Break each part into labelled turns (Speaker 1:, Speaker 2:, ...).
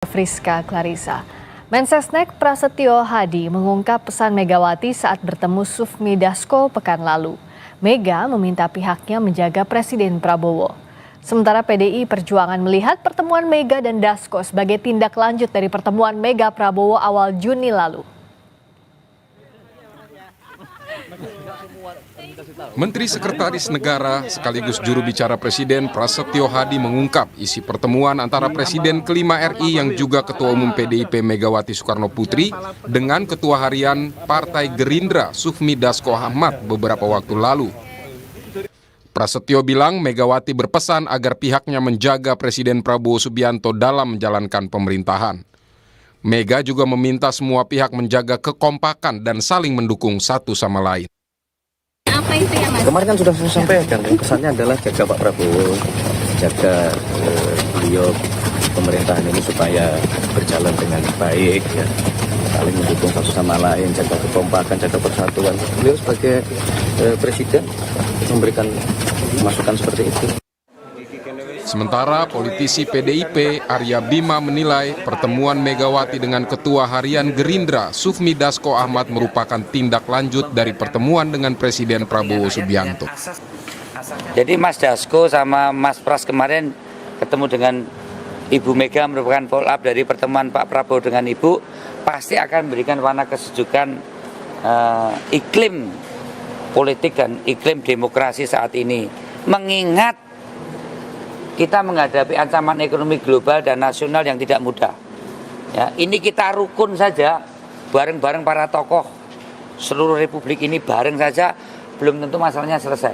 Speaker 1: Friska Clarissa. Mensesnek Prasetyo Hadi mengungkap pesan Megawati saat bertemu Sufmi Dasko pekan lalu. Mega meminta pihaknya menjaga Presiden Prabowo. Sementara PDI Perjuangan melihat pertemuan Mega dan Dasko sebagai tindak lanjut dari pertemuan Mega Prabowo awal Juni lalu.
Speaker 2: Menteri Sekretaris Negara sekaligus juru bicara Presiden Prasetyo Hadi mengungkap isi pertemuan antara Presiden kelima RI yang juga Ketua Umum PDIP Megawati Soekarno Putri dengan Ketua Harian Partai Gerindra Sufmi Dasko Ahmad beberapa waktu lalu. Prasetyo bilang Megawati berpesan agar pihaknya menjaga Presiden Prabowo Subianto dalam menjalankan pemerintahan. Mega juga meminta semua pihak menjaga kekompakan dan saling mendukung satu sama lain.
Speaker 3: Apa itu ya, Mas?
Speaker 4: Kemarin kan sudah saya sampaikan, pesannya adalah jaga Pak Prabowo, jaga beliau pemerintahan ini supaya berjalan dengan baik, ya, saling mendukung satu sama lain, jaga kekompakan, jaga persatuan. Beliau sebagai presiden memberikan masukan seperti itu.
Speaker 2: Sementara politisi PDIP Arya Bima menilai pertemuan Megawati dengan Ketua Harian Gerindra Sufmi Dasko Ahmad merupakan tindak lanjut dari pertemuan dengan Presiden Prabowo Subianto.
Speaker 5: Jadi Mas Dasko sama Mas Pras kemarin ketemu dengan Ibu Mega merupakan follow up dari pertemuan Pak Prabowo dengan Ibu, pasti akan memberikan warna kesejukan iklim politik dan iklim demokrasi saat ini. Mengingat kita menghadapi ancaman ekonomi global dan nasional yang tidak mudah. Ya, ini kita rukun saja, bareng-bareng para tokoh seluruh republik ini bareng saja, belum tentu masalahnya selesai.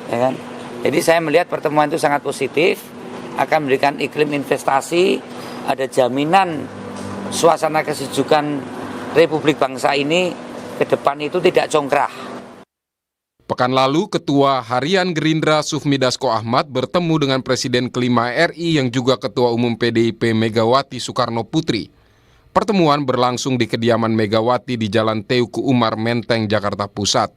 Speaker 5: Ya kan? Jadi saya melihat pertemuan itu sangat positif, akan memberikan iklim investasi, ada jaminan suasana kesejukan republik bangsa ini ke depan itu tidak congkrah.
Speaker 2: Pekan lalu, Ketua Harian Gerindra Sufmi Dasko Ahmad bertemu dengan Presiden kelima RI yang juga Ketua Umum PDIP Megawati Soekarno Putri. Pertemuan berlangsung di kediaman Megawati di Jalan Teuku Umar, Menteng, Jakarta Pusat.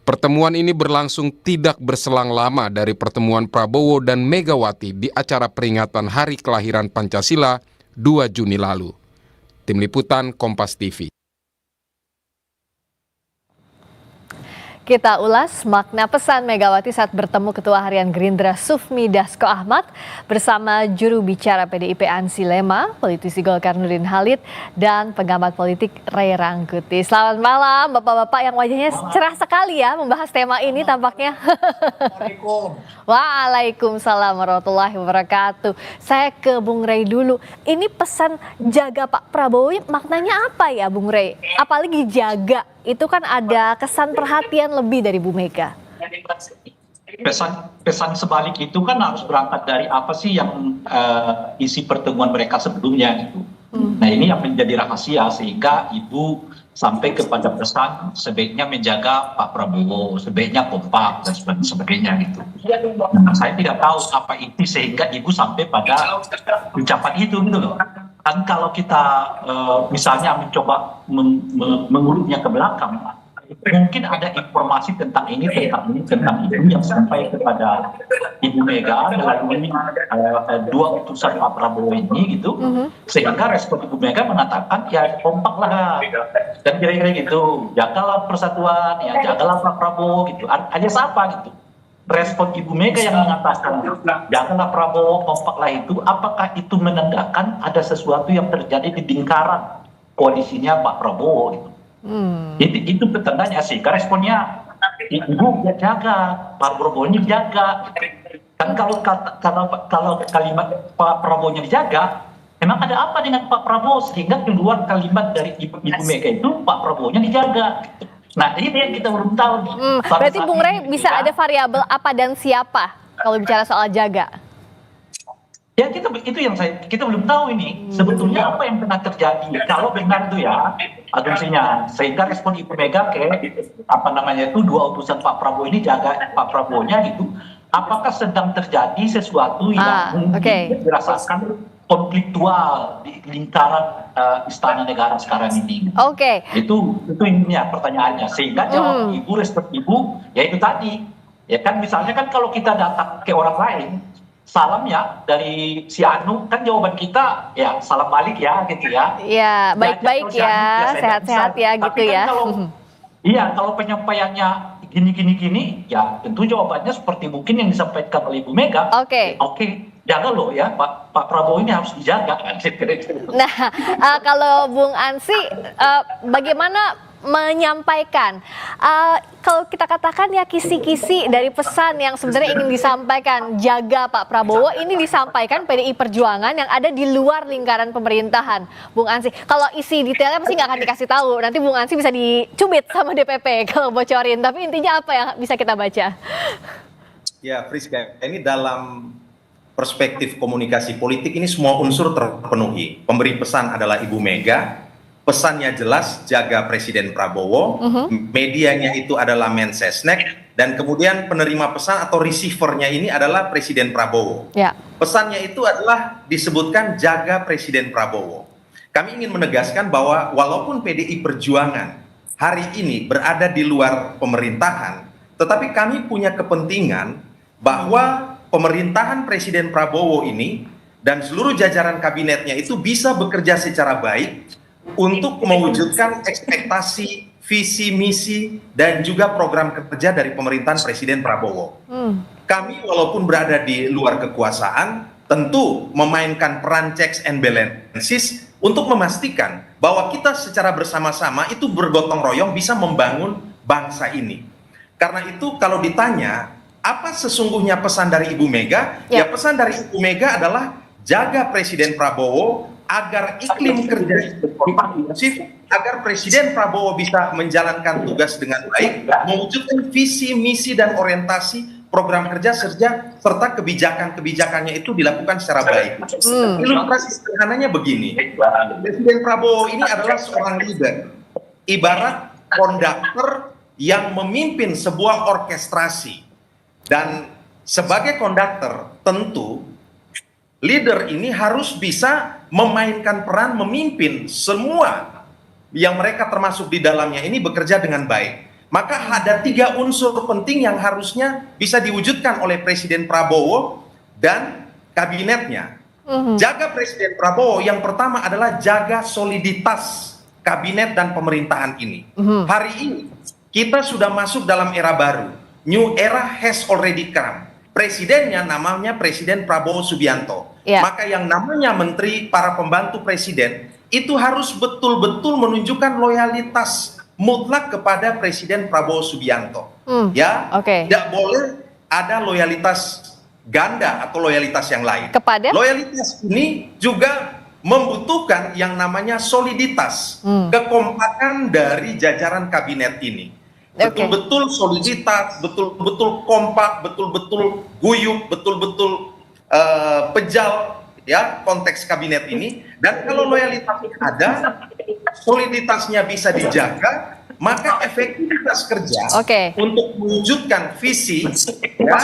Speaker 2: Pertemuan ini berlangsung tidak berselang lama dari pertemuan Prabowo dan Megawati di acara peringatan Hari Kelahiran Pancasila 2 Juni lalu. Tim Liputan Kompas TV.
Speaker 1: Kita ulas makna pesan Megawati saat bertemu Ketua Harian Gerindra Sufmi Dasko Ahmad bersama juru bicara PDIP Ansi Lema, politisi Golkar Nurdin Halid, dan pengamat politik Ray Rangkuti. Selamat malam Bapak-Bapak yang wajahnya cerah sekali ya membahas tema ini tampaknya. Waalaikumsalam warahmatullahi wabarakatuh. Saya ke Bung Ray dulu. Ini pesan jaga Pak Prabowo maknanya apa ya Bung Ray? Apalagi jaga. Itu kan ada kesan perhatian lebih dari Bu Mega.
Speaker 6: Pesan sebalik itu kan harus berangkat dari apa sih yang isi pertemuan mereka sebelumnya gitu. Nah ini yang menjadi rahasia sehingga Ibu sampai kepada pesan sebaiknya menjaga Pak Prabowo, sebaiknya kompak dan sebagainya gitu. Nah, saya tidak tahu apa itu sehingga Ibu sampai pada ucapan itu gitu loh. Kan kalau kita misalnya mencoba mengurutnya ke belakang, mungkin ada informasi tentang ini, tentang itu yang sampai kepada Ibu Mega melalui dua utusan Pak Prabowo ini gitu, sehingga respon Ibu Mega mengatakan ya kompaklah dan kira-kira gitu, jagalah persatuan, ya jagalah Pak Prabowo gitu, alias apa gitu. Respon Ibu Mega yang mengatakan janganlah Prabowo kompaklah itu, apakah itu menandakan ada sesuatu yang terjadi di lingkaran koalisinya Pak Prabowo gitu. Itu petandanya sehingga responnya Ibu jaga Pak Prabowo nya dijaga. Kan kalau kalimat Pak Prabowo nya dijaga, memang ada apa dengan Pak Prabowo sehingga keluar kalimat dari Ibu Mega itu Pak Prabowo nya dijaga. Nah ini yang kita belum tahu.
Speaker 1: Berarti Bung Ray bisa ada variabel apa dan siapa kalau bicara soal jaga?
Speaker 6: Ya itu yang kita belum tahu ini sebetulnya apa yang pernah terjadi kalau benar itu ya asumsinya sehingga respon Ibu Mega ke dua utusan Pak Prabowo ini jaga Pak Prabowo-nya gitu, apakah sedang terjadi sesuatu yang mungkin dirasakan konfliktual di lingkaran istana negara sekarang ini. Itu ini ya pertanyaannya sehingga jawab Ibu, respon Ibu ya itu tadi ya kan misalnya kan kalau kita datang ke orang lain salam ya dari si Anu, kan jawaban kita ya salam balik ya gitu ya.
Speaker 1: Ya, baik-baik
Speaker 6: Diajak kalau si Anu,
Speaker 1: ya,
Speaker 6: saya
Speaker 1: sehat-sehat
Speaker 6: bisa.
Speaker 1: ya
Speaker 6: Tapi
Speaker 1: gitu
Speaker 6: kan
Speaker 1: ya.
Speaker 6: Iya, kalau penyampaiannya gini, ya tentu jawabannya seperti mungkin yang disampaikan oleh Ibu Mega.
Speaker 1: Oke.
Speaker 6: Oke, jaga loh ya, Pak Prabowo ini harus dijaga kan.
Speaker 1: Nah, kalau Bung Ansi, bagaimana menyampaikan? Kalau kita katakan ya kisi-kisi dari pesan yang sebenarnya ingin disampaikan jaga Pak Prabowo ini disampaikan PDI Perjuangan yang ada di luar lingkaran pemerintahan, Bung Ansi. Kalau isi detailnya pasti nggak akan dikasih tahu. Nanti Bung Ansi bisa dicubit sama DPP kalau bocorin. Tapi intinya apa yang bisa kita baca?
Speaker 7: Ya, Friska, ini dalam perspektif komunikasi politik ini semua unsur terpenuhi. Pemberi pesan adalah Ibu Mega. Pesannya jelas, jaga Presiden Prabowo, medianya itu adalah Mensesnek, dan kemudian penerima pesan atau receivernya ini adalah Presiden Prabowo.
Speaker 1: Ya.
Speaker 7: Pesannya itu adalah disebutkan jaga Presiden Prabowo. Kami ingin menegaskan bahwa walaupun PDI Perjuangan hari ini berada di luar pemerintahan, tetapi kami punya kepentingan bahwa pemerintahan Presiden Prabowo ini dan seluruh jajaran kabinetnya itu bisa bekerja secara baik untuk mewujudkan ekspektasi, visi, misi, dan juga program kerja dari pemerintahan Presiden Prabowo. Kami walaupun berada di luar kekuasaan, tentu memainkan peran checks and balances untuk memastikan bahwa kita secara bersama-sama itu bergotong royong bisa membangun bangsa ini. Karena itu kalau ditanya, apa sesungguhnya pesan dari Ibu Mega? Ya, pesan dari Ibu Mega adalah jaga Presiden Prabowo, agar iklim kerja kondusif, agar Presiden Prabowo bisa menjalankan tugas dengan baik, mewujudkan visi, misi, dan orientasi program kerja serta kebijakan-kebijakannya itu dilakukan secara baik. Ilustrasi sederhananya begini, Presiden Prabowo ini adalah seorang leader, ibarat konduktor yang memimpin sebuah orkestrasi. Dan sebagai konduktor tentu leader ini harus bisa memainkan peran memimpin semua yang mereka termasuk di dalamnya ini bekerja dengan baik. Maka ada 3 unsur penting yang harusnya bisa diwujudkan oleh Presiden Prabowo dan kabinetnya. Jaga Presiden Prabowo yang pertama adalah jaga soliditas kabinet dan pemerintahan ini. Hari ini kita sudah masuk dalam era baru. New era has already come. Presidennya namanya Presiden Prabowo Subianto. Maka yang namanya menteri, para pembantu presiden itu harus betul-betul menunjukkan loyalitas mutlak kepada Presiden Prabowo Subianto. Tidak boleh ada loyalitas ganda atau loyalitas yang lain. Loyalitas ini juga membutuhkan yang namanya soliditas, kekompakan dari jajaran kabinet ini. Betul-betul soliditas, betul-betul kompak, betul-betul guyup, betul-betul pejal ya konteks kabinet ini. Dan kalau loyalitasnya ada, soliditasnya bisa dijaga, maka efektivitas kerja untuk mewujudkan visi ya,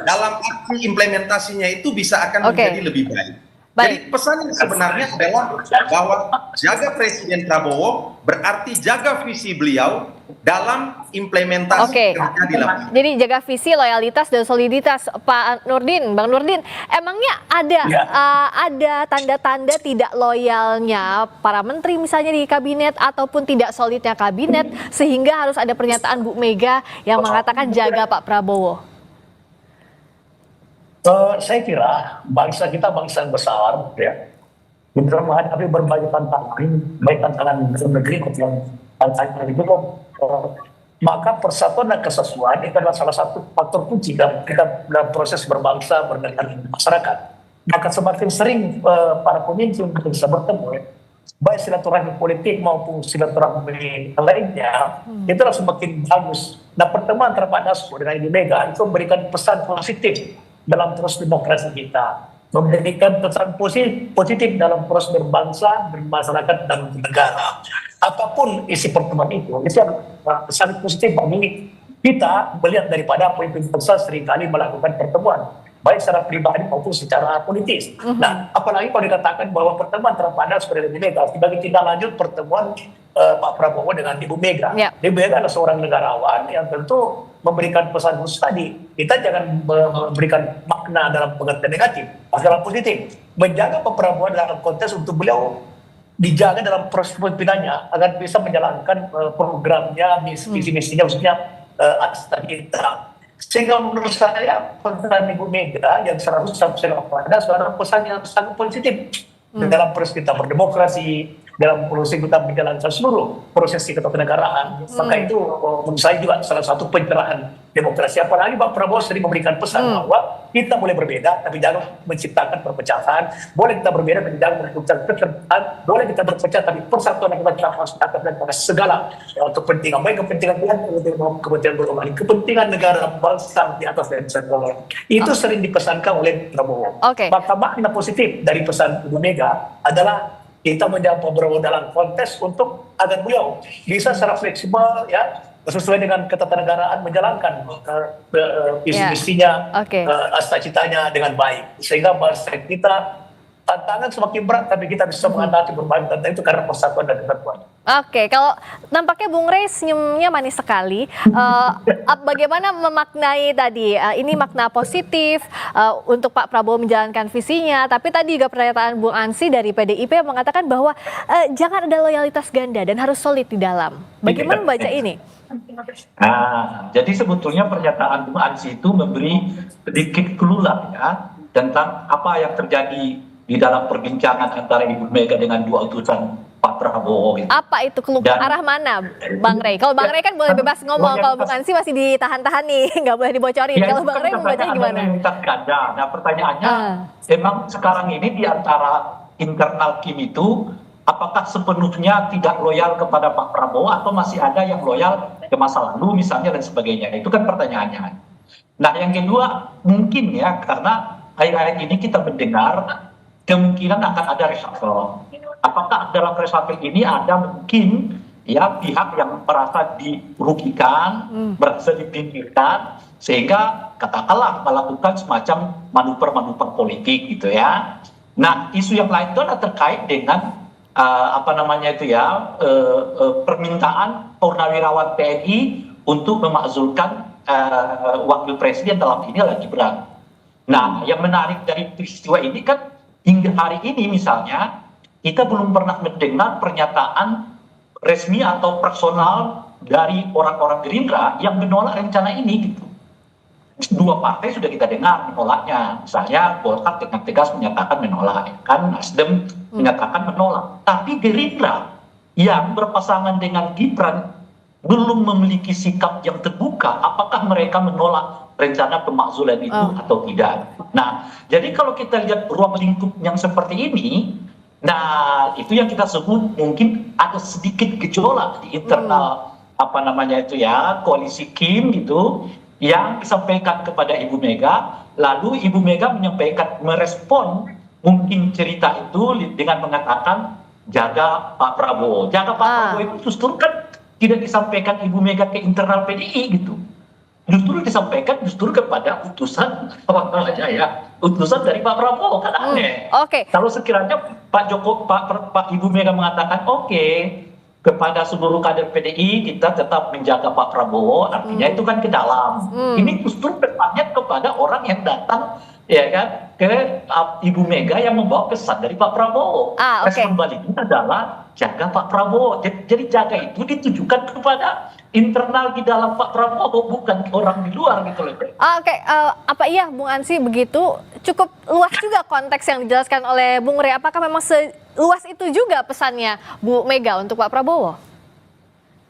Speaker 7: dalam aksi implementasinya itu bisa akan menjadi lebih baik. Jadi pesan yang sebenarnya adalah bahwa jaga Presiden Prabowo berarti jaga visi beliau dalam implementasi kerja di lapangan.
Speaker 1: Jadi jaga visi, loyalitas, dan soliditas. Pak Nurdin, Bang Nurdin, emangnya ada tanda-tanda tidak loyalnya para menteri misalnya di kabinet ataupun tidak solidnya kabinet sehingga harus ada pernyataan Bu Mega yang mengatakan jaga Pak Prabowo?
Speaker 8: Saya kira bangsa kita bangsa yang besar, ya. Kita menghadapi berbagai tantangan, baik tantangan dalam negeri maupun tantangan itu, maka persatuan dan kesatuan itu adalah salah satu faktor kunci dalam proses berbangsa, bernegara, masyarakat. Maka semakin sering para pemimpin bisa bertemu, baik silaturahmi politik maupun silaturahmi lainnya, itu harus semakin bagus. Nah, pertemuan antara Pak Dasko dengan Ibu Mega itu memberikan pesan positif dalam proses demokrasi kita, memberikan pesan positif dalam proses berbangsa, bermasyarakat, dan bernegara. Apapun isi pertemuan itu pesan positif bagi kita melihat daripada pemimpin bangsa seringkali melakukan pertemuan, baik secara pribadi maupun secara politis. Nah, apalagi kalau dikatakan bahwa pertemuan antara Pak Dasko dan Ibu Mega sebagai tindak lanjut pertemuan Pak Prabowo dengan Ibu Mega.
Speaker 1: Ya.
Speaker 8: Ibu Mega adalah seorang negarawan yang tentu memberikan pesan khusus tadi. Kita jangan memberikan makna dalam pengertian negatif, dalam positif. Menjaga Pak Prabowo dalam konteks untuk beliau dijaga dalam proses pemimpinannya agar bisa menjalankan programnya, misi-misinya, khususnya atas kita. Sehingga menurut saya pesan Ibu Mega yang 100% pada seorang pesan yang sangat positif dalam proses kita berdemokrasi, dalam proses kita menjalankan seluruh proses ketatanegaraan. Maka itu menurut saya juga salah satu pencerahan demokrasi. Apalagi Pak Prabowo sering memberikan pesan bahwa kita boleh berbeda tapi jangan menciptakan perpecahan. Boleh kita berbeda tapi jangan menciptakan kekerabatan. Boleh kita berpecah tapi persatuan yang kita harus dan pada segala untuk kepentingan baik kepentingan Tuhan, kepentingan golongan, kepentingan negara bangsa di atas dan segala. Itu sering dipesankan oleh Prabowo. Maka makna positif dari pesan Ibu Mega adalah kita menjawab Pak Prabowo dalam konteks untuk agar beliau bisa secara fleksibel ya sesuai dengan ketatanegaraan menjalankan visi-misinya, cita-citanya dengan baik sehingga bangsa kita tantangan semakin berat tapi kita bisa menghadapi berbagai tantangan itu karena persatuan dan kesatuan.
Speaker 1: Kalau nampaknya Bung Rey senyumnya manis sekali. Bagaimana memaknai tadi? Ini makna positif untuk Pak Prabowo menjalankan visinya. Tapi tadi juga pernyataan Bung Ansy dari PDIP mengatakan bahwa jangan ada loyalitas ganda dan harus solid di dalam. Bagaimana membaca ini?
Speaker 6: Jadi sebetulnya pernyataan Bung Ansy itu memberi sedikit clue ya tentang apa yang terjadi di dalam perbincangan antara Ibu Mega dengan dua utusan Pak Prabowo.
Speaker 1: Apa itu clue? Arah mana, Bang Rey? Kalau Bang Rey kan boleh bebas ngomong, kalau Bung Ansy masih ditahan-tahan nih, nggak boleh dibocorin. Kalau Bang Rey membacanya gimana?
Speaker 6: Nah pertanyaannya, emang sekarang ini di antara internal Kim itu, apakah sepenuhnya tidak loyal kepada Pak Prabowo atau masih ada yang loyal ke masa lalu misalnya dan sebagainya? Itu kan pertanyaannya. Nah yang kedua mungkin ya karena akhir-akhir ini kita mendengar kemungkinan akan ada reshuffle. Apakah dalam reshuffle ini ada mungkin ya pihak yang merasa dirugikan, merasa dipinggirkan, sehingga katakanlah melakukan semacam manuver-manuver politik gitu ya. Nah isu yang lain itu adalah terkait dengan permintaan purnawirawan TNI untuk memakzulkan wakil presiden dalam ini lagi berat. Nah yang menarik dari peristiwa ini kan hingga hari ini misalnya kita belum pernah mendengar pernyataan resmi atau personal dari orang-orang Gerindra yang menolak rencana ini gitu. Dua partai sudah kita dengar menolaknya. Misalnya Golkar dengan tegas menyatakan menolak, kan Nasdem menyatakan menolak. Tapi Gerindra yang berpasangan dengan Gibran belum memiliki sikap yang terbuka. Apakah mereka menolak rencana pemakzulan itu atau tidak? Nah, jadi kalau kita lihat ruang lingkup yang seperti ini, nah itu yang kita sebut mungkin ada sedikit gejolak di internal koalisi Kim gitu, yang disampaikan kepada Ibu Mega, lalu Ibu Mega merespon mungkin cerita itu dengan mengatakan jaga Pak Prabowo. Jaga Pak Prabowo itu justru kan tidak disampaikan Ibu Mega ke internal PDI gitu. Justru disampaikan kepada utusan utusan dari Pak Prabowo, kan aneh. Kalau sekiranya Pak Ibu Mega mengatakan kepada seluruh kader PDI kita tetap menjaga Pak Prabowo, artinya itu kan ke dalam. Ini justru bertanya kepada orang yang datang ya kan ke Ibu Mega yang membawa pesan dari Pak Prabowo. Respon baliknya adalah jaga Pak Prabowo. Jadi jaga itu ditujukan kepada internal di dalam Pak Prabowo, bukan orang di luar gitu loh.
Speaker 1: Apa iya Bung Ansy begitu? Cukup luas juga konteks yang dijelaskan oleh Bung Rey. Apakah memang seluas itu juga pesannya Bu Mega untuk Pak Prabowo?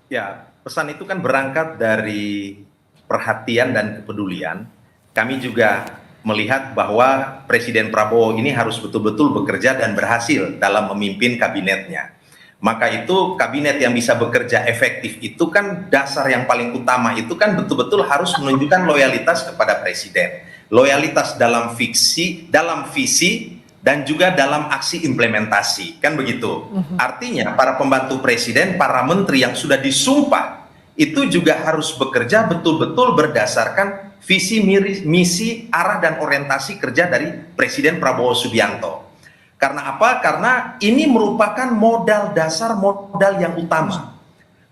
Speaker 7: Ya, pesan itu kan berangkat dari perhatian dan kepedulian. Kami juga melihat bahwa Presiden Prabowo ini harus betul-betul bekerja dan berhasil dalam memimpin kabinetnya. Maka itu kabinet yang bisa bekerja efektif itu kan dasar yang paling utama itu kan betul-betul harus menunjukkan loyalitas kepada presiden. Loyalitas dalam visi dan juga dalam aksi implementasi, kan begitu. Artinya para pembantu presiden, para menteri yang sudah disumpah itu juga harus bekerja betul-betul berdasarkan visi, misi, arah dan orientasi kerja dari Presiden Prabowo Subianto. Karena apa? Karena ini merupakan modal dasar, modal yang utama.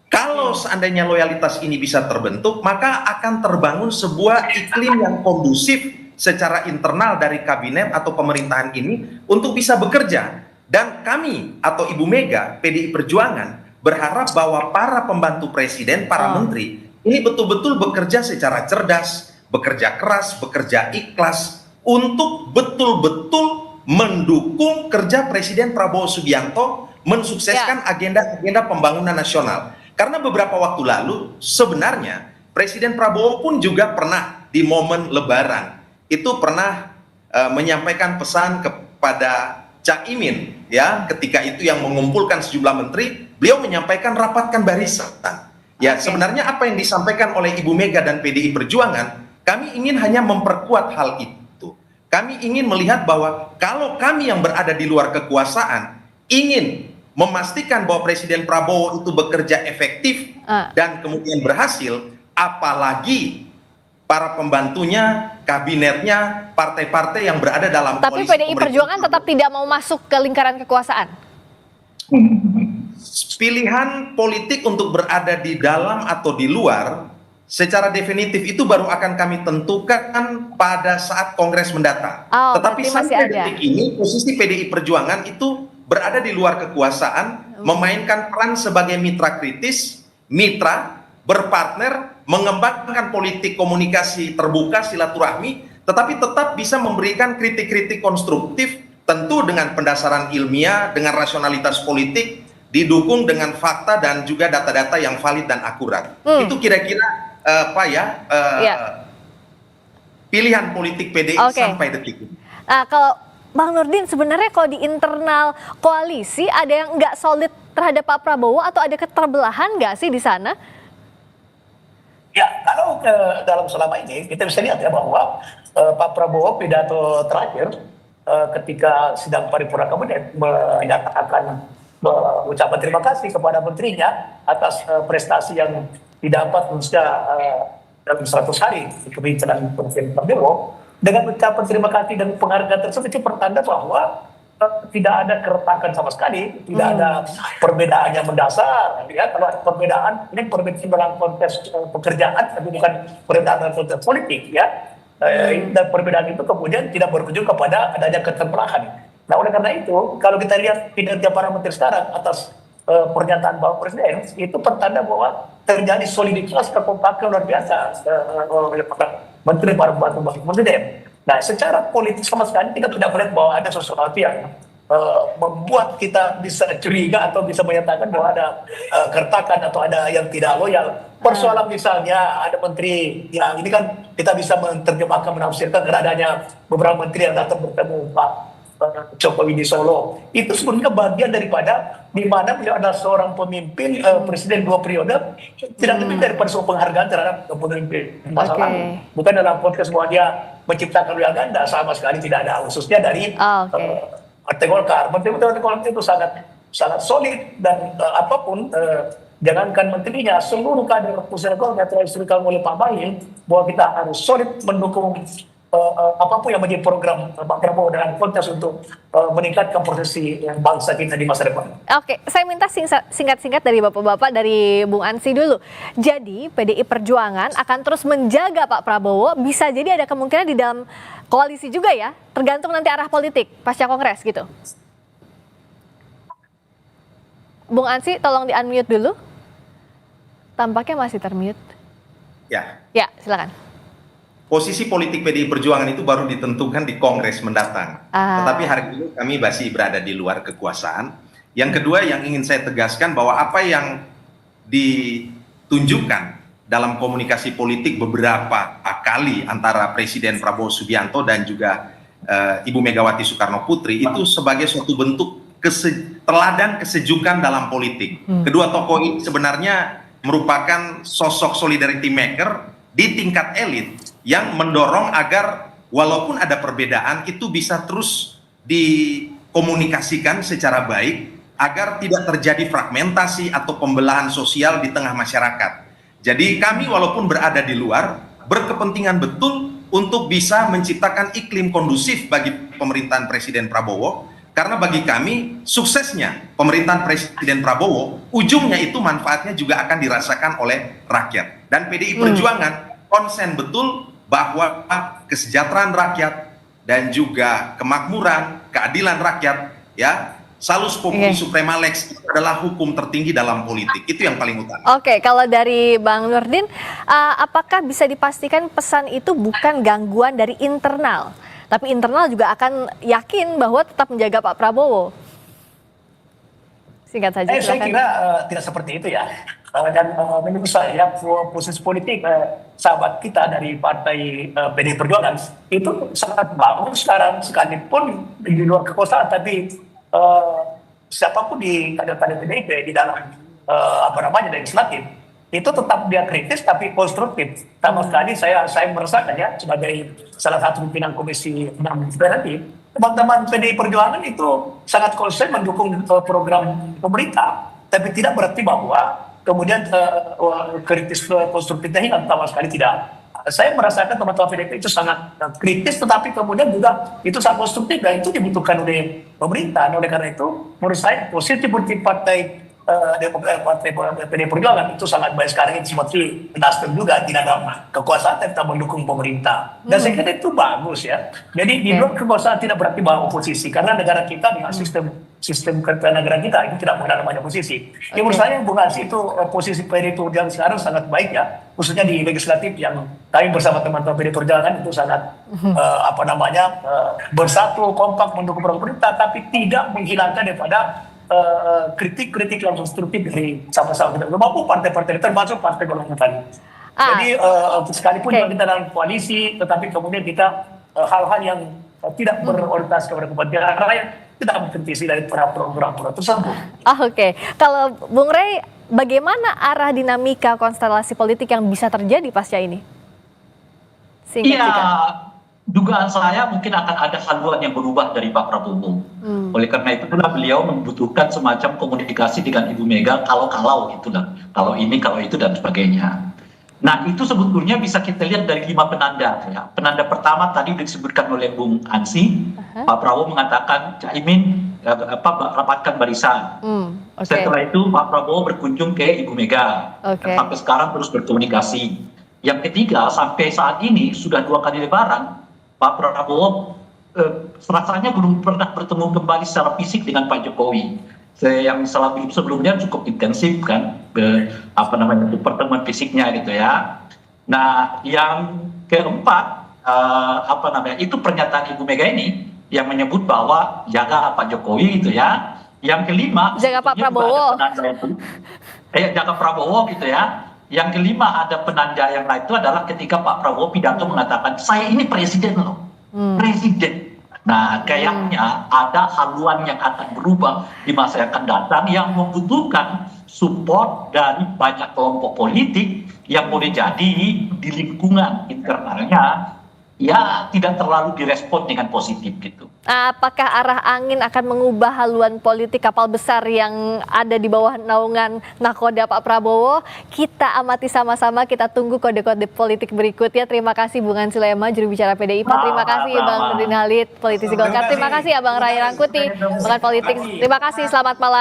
Speaker 7: Kalau seandainya loyalitas ini bisa terbentuk, maka akan terbangun sebuah iklim yang kondusif secara internal dari kabinet atau pemerintahan ini untuk bisa bekerja. Dan kami atau Ibu Mega, PDI Perjuangan, berharap bahwa para pembantu presiden, para menteri, ini betul-betul bekerja secara cerdas, bekerja keras, bekerja ikhlas, untuk betul-betul mendukung kerja Presiden Prabowo Subianto mensukseskan agenda-agenda pembangunan nasional. Karena beberapa waktu lalu sebenarnya Presiden Prabowo pun juga pernah di momen Lebaran itu pernah menyampaikan pesan kepada Cak Imin, ya, ketika itu yang mengumpulkan sejumlah menteri, beliau menyampaikan rapatkan barisan. Ya, sebenarnya apa yang disampaikan oleh Ibu Mega dan PDI Perjuangan, kami ingin hanya memperkuat hal itu. Kami ingin melihat bahwa kalau kami yang berada di luar kekuasaan ingin memastikan bahwa Presiden Prabowo itu bekerja efektif dan kemudian berhasil, apalagi para pembantunya, kabinetnya, partai-partai yang berada dalam
Speaker 1: Tapi
Speaker 7: koalisi
Speaker 1: PDI Perjuangan tetap tidak mau masuk ke lingkaran kekuasaan.
Speaker 7: Pilihan politik untuk berada di dalam atau di luar secara definitif itu baru akan kami tentukan pada saat Kongres mendatang. Tetapi sampai detik ini posisi PDI Perjuangan itu berada di luar kekuasaan, memainkan peran sebagai mitra kritis, mitra, berpartner, mengembangkan politik komunikasi terbuka, silaturahmi, tetapi tetap bisa memberikan kritik-kritik konstruktif, tentu dengan pendasaran ilmiah, dengan rasionalitas politik, didukung dengan fakta dan juga data-data yang valid dan akurat. Itu kira-kira pilihan politik PDI sampai detik ini.
Speaker 1: Kalau Bang Nurdin, sebenarnya kalau di internal koalisi ada yang nggak solid terhadap Pak Prabowo atau ada keterbelahan nggak sih di sana?
Speaker 8: Ya, kalau dalam selama ini kita bisa lihat ya bahwa Pak Prabowo pidato terakhir ketika sidang paripurna kabinet menyatakan mengucapkan terima kasih kepada menterinya atas prestasi yang didapat khususnya dalam 100 hari kepemimpinan Presiden Prabowo. Dengan ucapan terima kasih dan penghargaan tersebut itu pertanda bahwa tidak ada keretakan sama sekali, tidak ada perbedaan yang mendasar. Ya, kalau ada perbedaan, ini perbedaan dalam konteks pekerjaan, tapi bukan perbedaan dalam konteks politik. Ya, dan perbedaan itu kemudian tidak berujung kepada adanya keterbelahan. Nah, oleh karena itu, kalau kita lihat kinerja para menteri sekarang atas pernyataan Bapak Presiden, itu pertanda bahwa terjadi soliditas kekompakan luar biasa oleh para menteri, para pembantu Presiden. Nah, secara politik sama sekali kita tidak melihat bahwa ada sesuatu yang membuat kita bisa curiga atau bisa menyatakan bahwa ada keretakan atau ada yang tidak loyal. Persoalan misalnya ada menteri yang ini kan kita bisa menerjemahkan, menafsirkan karena adanya beberapa menteri yang datang bertemu Pak Jokowi di Solo. Itu sebenarnya bagian daripada di mana beliau adalah seorang pemimpin presiden 2 periode, tidak lebih daripada sebuah penghargaan terhadap pemimpin masa lalu. Bukan dalam konteks bahwa dia menciptakan wilayah ganda, sama sekali tidak ada, khususnya dari Partai Golkar. Partai Golkar itu sangat solid dan apapun jangankan menterinya, seluruh kader pusat Golkar telah diserahkan oleh Pak Bahlil bahwa kita harus solid mendukung apapun yang menjadi program Pak Prabowo dalam konteks untuk meningkatkan posisi bangsa kita di masa depan.
Speaker 1: Oke, saya minta singkat-singkat dari Bapak-Bapak, dari Bung Ansi dulu. Jadi PDI Perjuangan akan terus menjaga Pak Prabowo, bisa jadi ada kemungkinan di dalam koalisi juga ya, tergantung nanti arah politik pasca Kongres gitu. Bung Ansi, tolong di-unmute dulu. Tampaknya masih termute.
Speaker 7: Ya.
Speaker 1: Ya, silakan.
Speaker 7: Posisi politik PDI Perjuangan itu baru ditentukan di Kongres mendatang. Tetapi hari ini kami masih berada di luar kekuasaan. Yang kedua yang ingin saya tegaskan bahwa apa yang ditunjukkan dalam komunikasi politik beberapa kali antara Presiden Prabowo Subianto dan juga Ibu Megawati Soekarno Putri itu sebagai suatu bentuk teladan kesejukan dalam politik. Kedua tokoh ini sebenarnya merupakan sosok solidarity maker di tingkat elit yang mendorong agar walaupun ada perbedaan itu bisa terus dikomunikasikan secara baik agar tidak terjadi fragmentasi atau pembelahan sosial di tengah masyarakat. Jadi kami walaupun berada di luar berkepentingan betul untuk bisa menciptakan iklim kondusif bagi pemerintahan Presiden Prabowo, Karena bagi kami suksesnya pemerintahan Presiden Prabowo ujungnya itu manfaatnya juga akan dirasakan oleh rakyat. Dan PDI Perjuangan konsen betul bahwa kesejahteraan rakyat dan juga kemakmuran, keadilan rakyat, ya, salus populi suprema lex itu adalah hukum tertinggi dalam politik. Itu yang paling utama.
Speaker 1: Oke, kalau dari Bang Nurdin, apakah bisa dipastikan pesan itu bukan gangguan dari internal? Tapi internal juga akan yakin bahwa tetap menjaga Pak Prabowo. Singkat saja,
Speaker 8: Saya
Speaker 1: silakan.
Speaker 8: kira tidak seperti itu ya. Dan menurut saya posisi politik sahabat kita dari partai PDI Perjuangan itu sangat bagus sekarang, sekalipun di luar kekuasaan, tapi siapapun di kader-kader PDIP di dalam legislatif itu tetap dia kritis tapi konstruktif. Sama sekali saya merasakan ya sebagai salah satu pimpinan Komisi 6 DPR RI, teman-teman PDI Perjuangan itu sangat konsen mendukung program pemerintah, tapi tidak berarti bahwa kemudian kritis konstruktifnya hilang, sama sekali tidak. Saya merasakan teman-teman PDIP itu sangat kritis, tetapi kemudian juga itu sangat konstruktif dan itu dibutuhkan oleh pemerintah. Oleh karena itu, menurut saya posisi politik partai PDI Perjuangan itu sangat baik sekarang. Ini seperti Nasdem juga tidak ada kekuasaan tetap mendukung pemerintah. Dan saya kira itu bagus ya. Jadi di luar kekuasaan tidak berarti bahwa oposisi, karena negara kita dengan sistem negara kita itu tidak mengenal namanya oposisi. Ya, menurut saya Bung Hansi itu posisi PDI Perjuangan sekarang sangat baik ya, khususnya di legislatif yang kami bersama teman-teman PDI Perjuangan itu sangat bersatu kompak mendukung pemerintah, tapi tidak menghilangkan daripada kritik-kritik yang konstruktif dari sama-sama kita maupun partai-partai termasuk partai golongan tadi. Jadi sekalipun kita dalam koalisi, tetapi kemudian kita hal-hal yang tidak berorientasi kepada kepentingan rakyat tidak mengkritisi dari program tersebut.
Speaker 1: Oke. Kalau Bung Rey, bagaimana arah dinamika konstelasi politik yang bisa terjadi pasca ini?
Speaker 6: Dugaan saya mungkin akan ada haluan yang berubah dari Pak Prabowo. Oleh karena itu beliau membutuhkan semacam komunikasi dengan Ibu Mega kalau itulah, kalau ini, kalau itu dan sebagainya. Nah, itu sebetulnya bisa kita lihat dari 5 penanda ya. Penanda pertama tadi disebutkan oleh Bung Ansi, Pak Prabowo mengatakan Caimin rapatkan barisan. Setelah itu Pak Prabowo berkunjung ke Ibu Mega. Sampai sekarang terus berkomunikasi. Yang ketiga, sampai saat ini sudah 2 kali lebaran, Pak Prabowo rasanya belum pernah bertemu kembali secara fisik dengan Pak Jokowi. Yang sebelumnya cukup intensif kan, pertemuan fisiknya gitu ya. Nah, yang keempat, itu pernyataan Ibu Mega ini yang menyebut bahwa jaga Pak Jokowi gitu ya. Yang kelima,
Speaker 1: jaga Pak Prabowo.
Speaker 6: Jaga Prabowo gitu ya. Yang kelima ada penanda yang lain itu adalah ketika Pak Prabowo pidato mengatakan saya ini presiden loh, presiden. Nah, kayaknya ada haluan yang akan berubah di masa yang akan datang yang membutuhkan support dari banyak kelompok politik yang boleh jadi di lingkungan internalnya ya tidak terlalu direspon dengan positif gitu.
Speaker 1: Apakah arah angin akan mengubah haluan politik kapal besar yang ada di bawah naungan nakoda Pak Prabowo? Kita amati sama-sama, kita tunggu kode-kode politik berikutnya. Terima kasih Bung Hansi Lema, juru bicara PDIP. Terima kasih Bang Nurdin Halid, politisi Golkar. Terima kasih Abang Ray Rangkuti, pengamat politik. Terima kasih, selamat malam.